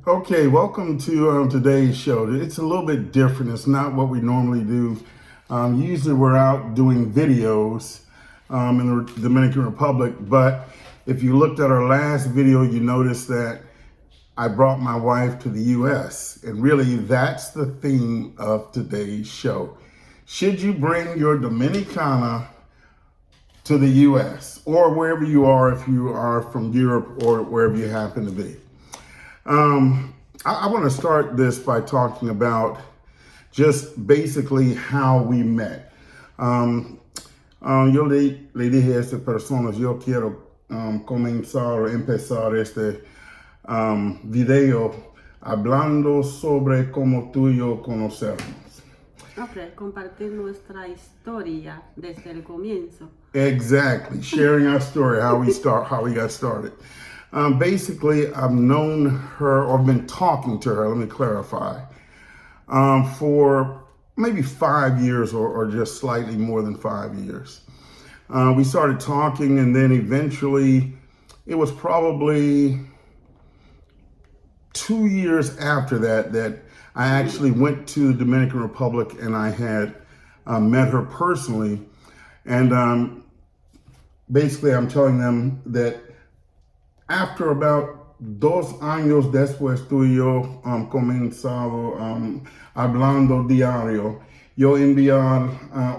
Okay, welcome to today's show. It's a little bit different. It's not what we normally do. Usually we're out doing videos in the Dominican Republic, but if you looked at our last video, you noticed that I brought my wife to the U.S. And really that's the theme of today's show. Should you bring your Dominicana to the U.S. or wherever you are, if you are from Europe or wherever you happen to be? I want to start this by talking about just basically how we met. Yo le dije a estas personas, yo quiero comenzar o empezar este video hablando sobre cómo tú y yo conocernos. Ok, compartir nuestra historia desde el comienzo. Exactly, sharing our story, how we got started. Basically, I've known her, or been talking to her, let me clarify, for maybe 5 years or just slightly more than 5 years. We started talking, and then eventually, it was probably 2 years after that I actually went to the Dominican Republic and I had met her personally. And basically, I'm telling them that after about 2 años después tú y yo comenzado hablando diario, yo enviar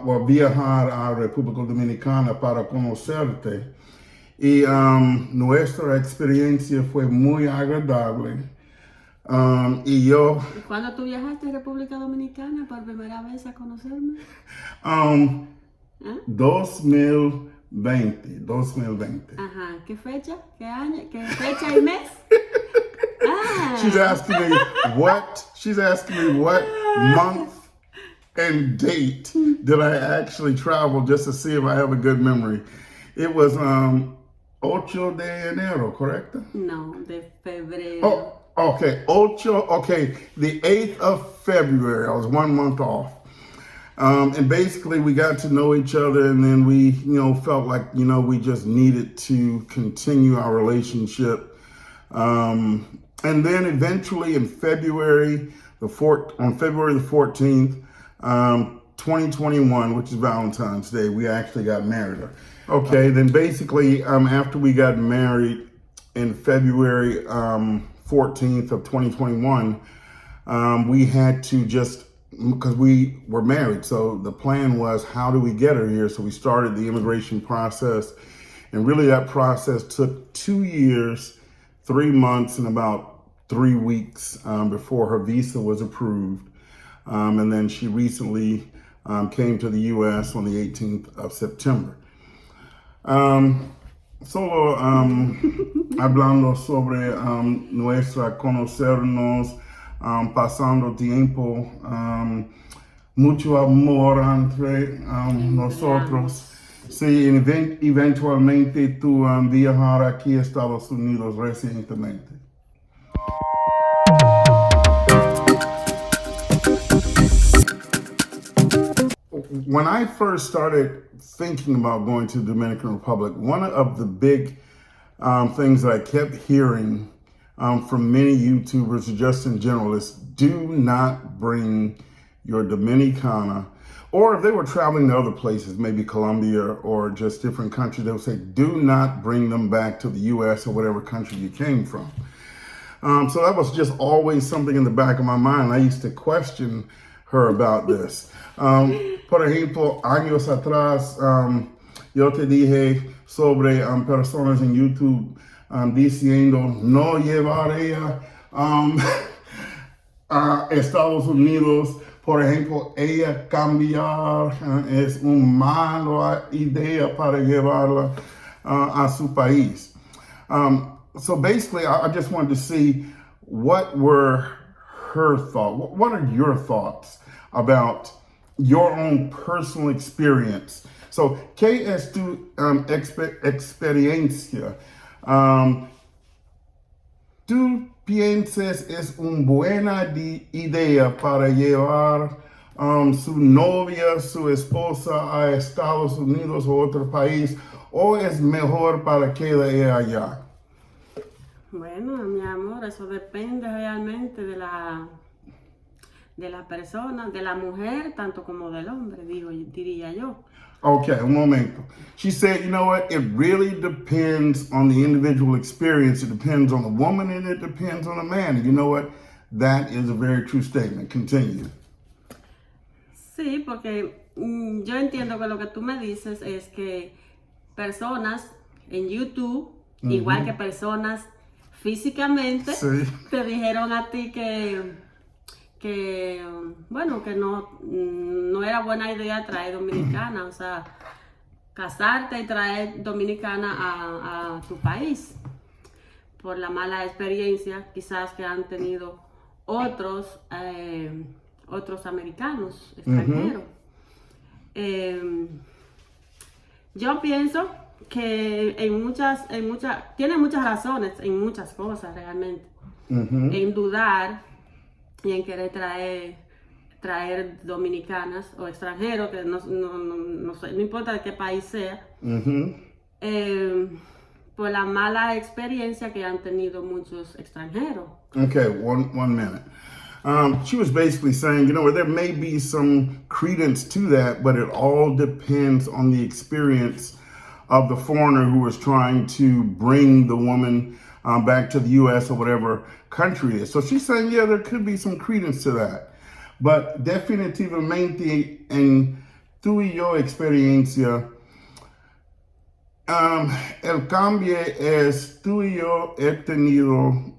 o viajar a República Dominicana para conocerte. Y nuestra experiencia fue muy agradable. Y yo... ¿Cuándo tú viajaste a República Dominicana por primera vez a conocerme? 2020. Ajá, ¿qué fecha? ¿Qué año? ¿Qué fecha y mes? She's asking me what month and date did I actually travel, just to see if I have a good memory. It was 8 de enero, correcto? No, de febrero. Oh, okay, the 8th of February. I was 1 month off. And basically we got to know each other, and then we, felt like, we just needed to continue our relationship. And then eventually in February the 14th, 2021, which is Valentine's Day, we actually got married. Okay, then basically after we got married in February 14th of 2021, we had to just, because we were married. So the plan was, how do we get her here? So we started the immigration process, and really that process took 2 years, 3 months, and about 3 weeks before her visa was approved. And then she recently came to the U.S. on the 18th of September. Solo hablando sobre nuestra conocernos, pasando tiempo, mucho amor entre nosotros. Sí, eventualmente tú viajar aquí a Estados Unidos recientemente. When I first started thinking about going to the Dominican Republic, one of the big things that I kept hearing from many YouTubers, just in general, is do not bring your Dominicana, or if they were traveling to other places, maybe Colombia or just different countries, they would say, do not bring them back to the U.S. or whatever country you came from. So that was just always something in the back of my mind. I used to question her about this. Por ejemplo, años atrás, yo te dije sobre personas en YouTube diciendo no llevar ella a Estados Unidos. Por ejemplo, ella cambiar es una mala idea para llevarla a su país. So basically, I just wanted to see what were her thoughts. What are your thoughts about your own personal experience? So, ¿qué es tu experiencia? ¿Tú piensas es una buena idea para llevar su novia, su esposa a Estados Unidos o otro país, o es mejor para que ella allá? Bueno, mi amor, eso depende realmente de la persona, de la mujer, tanto como del hombre, diría yo. Okay, un momento. She said, you know what? It really depends on the individual experience. It depends on the woman and it depends on the man. And you know what? That is a very true statement. Continue. Sí, porque yo entiendo que lo que tú me dices es que personas en YouTube, igual que personas físicamente, Sí. te dijeron a ti bueno, que no era buena idea traer dominicana, o sea, casarte y traer dominicana a tu país por la mala experiencia quizás que han tenido otros americanos extranjeros. Yo pienso que tiene muchas razones en muchas cosas realmente, en dudar y en querer traer dominicanas o extranjeros, que no importa de qué país sea, por la mala experiencia que han tenido muchos extranjeros. Okay, one minute. She was basically saying, you know, there may be some credence to that, but it all depends on the experience of the foreigner who is trying to bring the woman back to the U.S. or whatever country it is. So she's saying, yeah, there could be some credence to that. But definitivamente en tu y yo experiencia, el cambio es tú y yo he tenido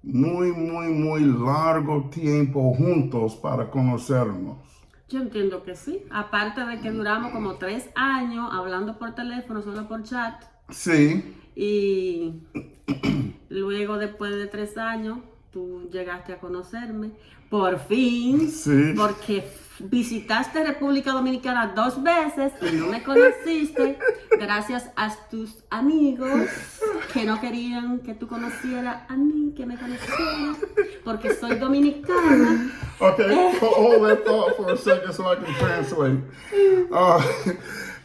muy largo tiempo juntos para conocernos. Yo entiendo que sí. Aparte de que duramos como 3 años hablando por teléfono, solo por chat. Sí. Y luego, después de 3 años, tú llegaste a conocerme. Por fin. Sí. Porque visitaste República Dominicana 2 veces y no me conociste gracias a tus amigos que no querían que tú conocieras a mí, que me conocieras, porque soy dominicana. Okay, hold that thought for a second so I can translate.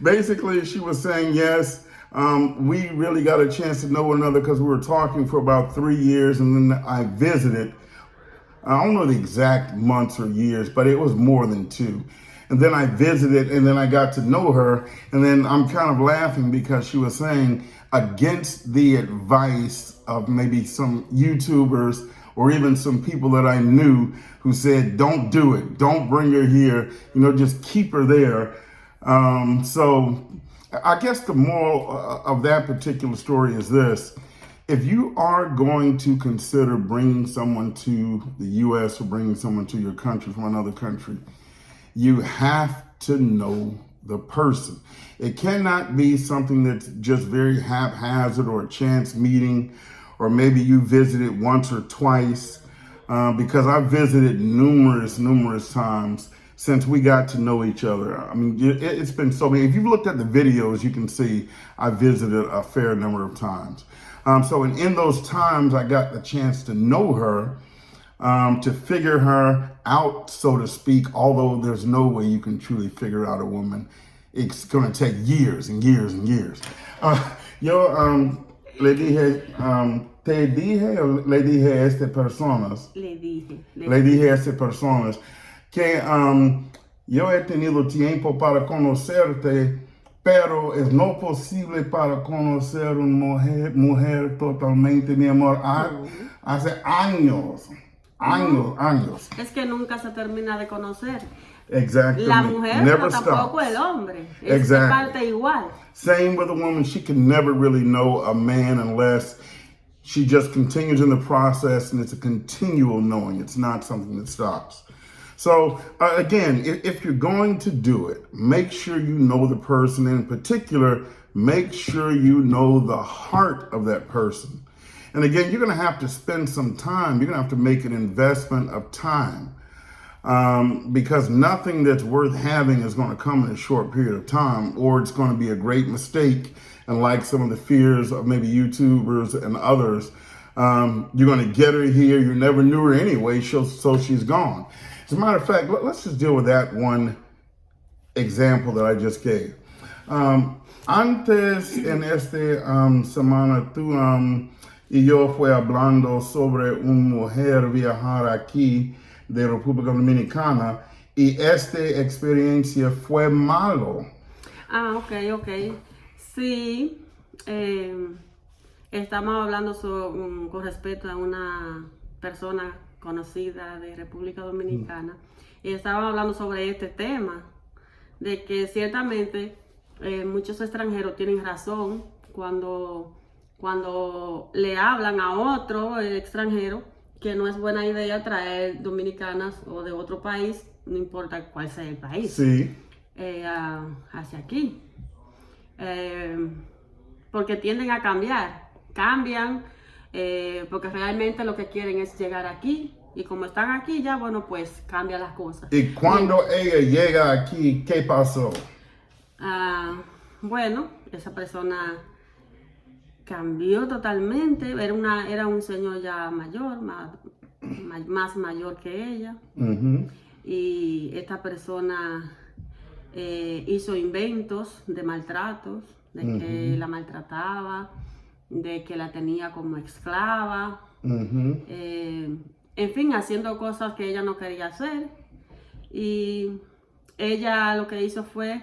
Basically, she was saying, yes, we really got a chance to know one another because we were talking for about 3 years, and then I visited. I don't know the exact months or years, but it was more than 2. And then I visited, and then I got to know her. And then I'm kind of laughing because she was saying, against the advice of maybe some YouTubers or even some people that I knew who said, don't do it, don't bring her here, you know, just keep her there. So I guess the moral of that particular story is this. If you are going to consider bringing someone to the U.S. or bringing someone to your country from another country, you have to know the person. It cannot be something that's just very haphazard or a chance meeting, or maybe you visited once or twice, because I've visited numerous times since we got to know each other. I mean, it's been so many. If you've looked at the videos, you can see I visited a fair number of times. So in those times, I got the chance to know her, to figure her out, so to speak, although there's no way you can truly figure out a woman. It's going to take years and years and years. Yo le dije, te dije o le dije a estas personas, le dije a estas personas que yo he tenido tiempo para conocerte, pero es no posible para conocer una mujer totalmente, mi amor, hace años. Es que nunca se termina de conocer. Exactly. La mujer, never pero tampoco stops. el hombre. Es Exactly. parte igual. Same with a woman. She can never really know a man unless she just continues in the process, and it's a continual knowing. It's not something that stops. So again, if you're going to do it, make sure you know the person. In particular, make sure you know the heart of that person. And again, you're going to have to spend some time. You're going to have to make an investment of time, because nothing that's worth having is going to come in a short period of time, or it's going to be a great mistake. And like some of the fears of maybe YouTubers and others, you're going to get her here. You never knew her anyway, so she's gone. As a matter of fact, let's just deal with that one example that I just gave. Antes en semana tú y yo fue hablando sobre una mujer viajar aquí de República Dominicana y esta experiencia fue malo. Ok. Sí, estamos hablando con respecto a una persona conocida de República Dominicana y estábamos hablando sobre este tema, de que ciertamente muchos extranjeros tienen razón cuando le hablan a otro extranjero que no es buena idea traer dominicanas o de otro país, no importa cuál sea el país, Sí. hacia aquí. Porque tienden a cambian porque realmente lo que quieren es llegar aquí y como están aquí ya, bueno, pues cambia las cosas. Y cuando ella llega aquí, ¿qué pasó? Bueno, esa persona cambió totalmente, era un señor ya mayor, más mayor que ella, y esta persona hizo inventos de maltratos, de que la maltrataba, de que la tenía como esclava, en fin, haciendo cosas que ella no quería hacer. Y ella lo que hizo fue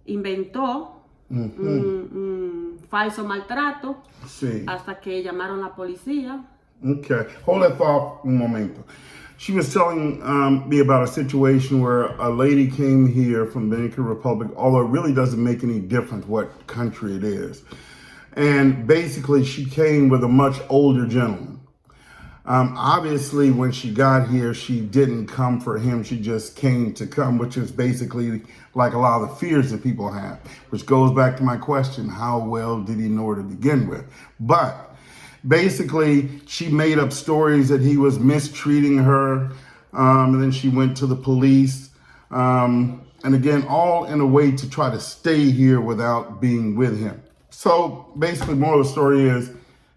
inventó un falso maltrato hasta que llamaron a la policía. Okay, hold that thought un momento. She was telling me about a situation where a lady came here from the Dominican Republic, although it really doesn't make any difference what country it is. And basically, she came with a much older gentleman. Obviously, when she got here, she didn't come for him. She just came to come, which is basically like a lot of the fears that people have, which goes back to my question, how well did he know her to begin with? But basically, she made up stories that he was mistreating her, and then she went to the police. And again, all in a way to try to stay here without being with him. So basically, moral of the story is,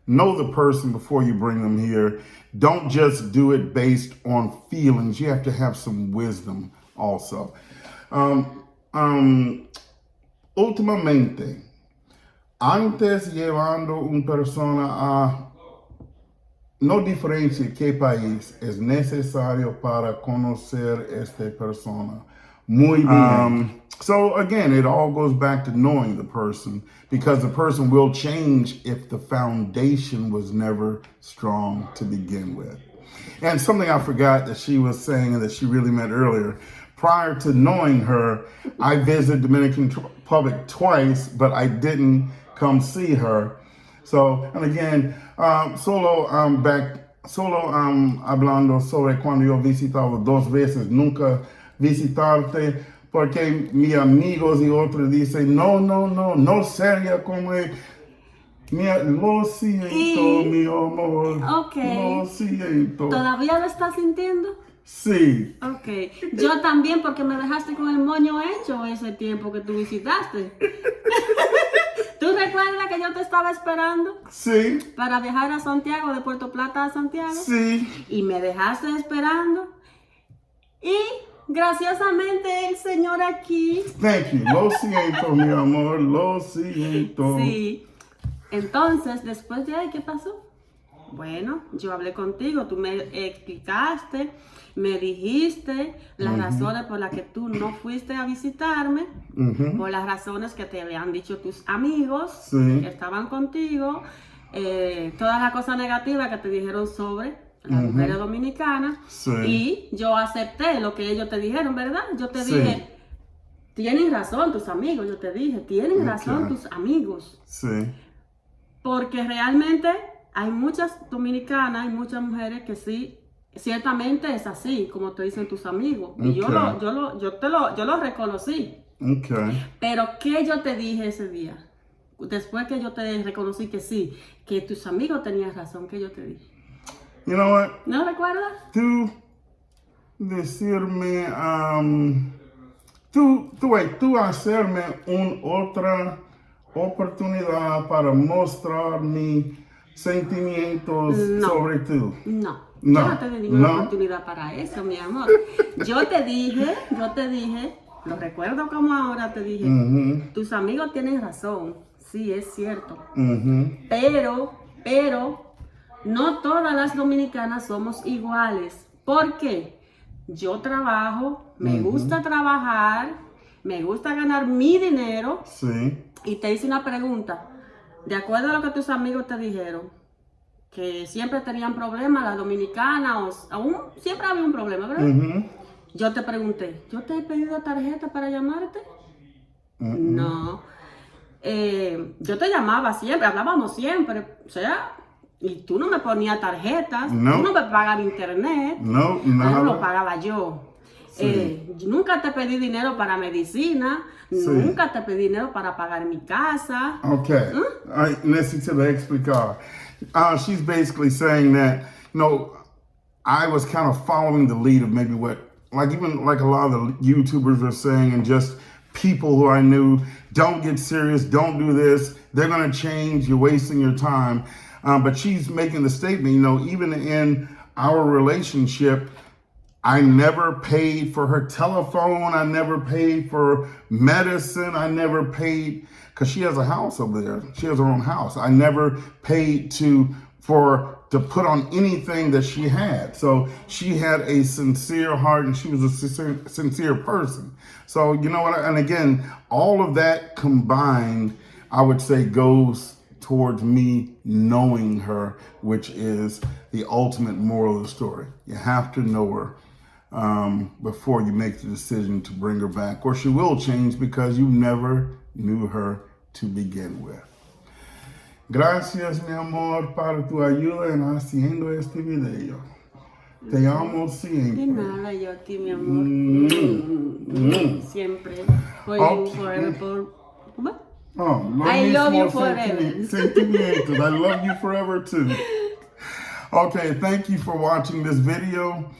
know the person before you bring them here. Don't just do it based on feelings. You have to have some wisdom also. Últimamente, antes llevando una persona a no diferencia qué país es necesario para conocer esta persona. Muy bien. So again, it all goes back to knowing the person, because the person will change if the foundation was never strong to begin with. And something I forgot that she was saying and that she really meant earlier, prior to knowing her, I visited Dominican Republic twice, but I didn't come see her. So, and again, solo hablando sobre cuando yo visitaba 2 veces, nunca visitarte, porque mis amigos y otros dicen, no sería como lo siento, mi amor. Ok. Lo siento. ¿Todavía lo estás sintiendo? Sí. Ok. Yo también, porque me dejaste con el moño hecho ese tiempo que tú visitaste. ¿Tú recuerdas que yo te estaba esperando? Sí. Para viajar a Santiago, de Puerto Plata a Santiago. Sí. Y me dejaste esperando. Y graciosamente el señor aquí. Thank you. Lo siento, mi amor. Lo siento. Sí. Entonces, después de ahí, ¿qué pasó? Bueno, yo hablé contigo, tú me explicaste, me dijiste las razones por las que tú no fuiste a visitarme, por las razones que te habían dicho tus amigos que estaban contigo, todas las cosas negativas que te dijeron sobre las mujeres dominicanas, y yo acepté lo que ellos te dijeron, ¿verdad? Yo te dije, tienen razón tus amigos, yo te dije, tienen razón tus amigos. Sí. Porque realmente hay muchas dominicanas, hay muchas mujeres que sí, ciertamente es así, como te dicen tus amigos. Y yo lo reconocí. Pero ¿qué yo te dije ese día? Después que yo te reconocí que sí, que tus amigos tenían razón, ¿qué yo te dije? You know what? ¿No recuerdas? Tú decirme, tú hacerme otra oportunidad para mostrar mis sentimientos sobre tú. No, yo no te di ninguna oportunidad para eso, mi amor. Yo te dije Lo recuerdo como ahora te dije. Tus amigos tienen razón. Sí, es cierto. Pero, no todas las dominicanas somos iguales. ¿Por qué? Yo trabajo, me gusta trabajar, me gusta ganar mi dinero. Sí. Y te hice una pregunta. De acuerdo a lo que tus amigos te dijeron, que siempre tenían problemas, las dominicanas, aún siempre había un problema, ¿verdad? Yo te pregunté, ¿yo te he pedido tarjeta para llamarte? No. Yo te llamaba siempre, hablábamos siempre, o sea, y tú no me ponías tarjetas, No. tú no me pagabas internet, No, nada. lo pagaba yo. Sí. Nunca te pedí dinero para medicina, nunca te pedí dinero para pagar mi casa. Okay. Necesito explicar. She's basically saying that, I was kind of following the lead of maybe what, even a lot of the YouTubers are saying, and just people who I knew, don't get serious, don't do this, they're going to change, you're wasting your time. But she's making the statement, even in our relationship, I never paid for her telephone. I never paid for medicine. I never paid, because she has a house over there. She has her own house. I never paid to put on anything that she had. So she had a sincere heart, and she was a sincere person. So, you know what? And again, all of that combined, I would say, goes towards me knowing her, which is the ultimate moral of the story. You have to know her before you make the decision to bring her back, or she will change because you never knew her to begin with. Gracias, mi amor, para tu ayuda en haciendo este video. Te amo siempre. De nada, yo a ti, mi amor. Siempre. For you, forever. I love you forever. Sentimientos. I love you forever too. Okay, thank you for watching this video.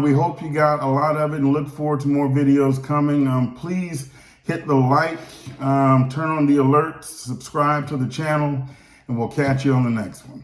We hope you got a lot of it and look forward to more videos coming. Please hit the like, turn on the alerts, subscribe to the channel, and we'll catch you on the next one.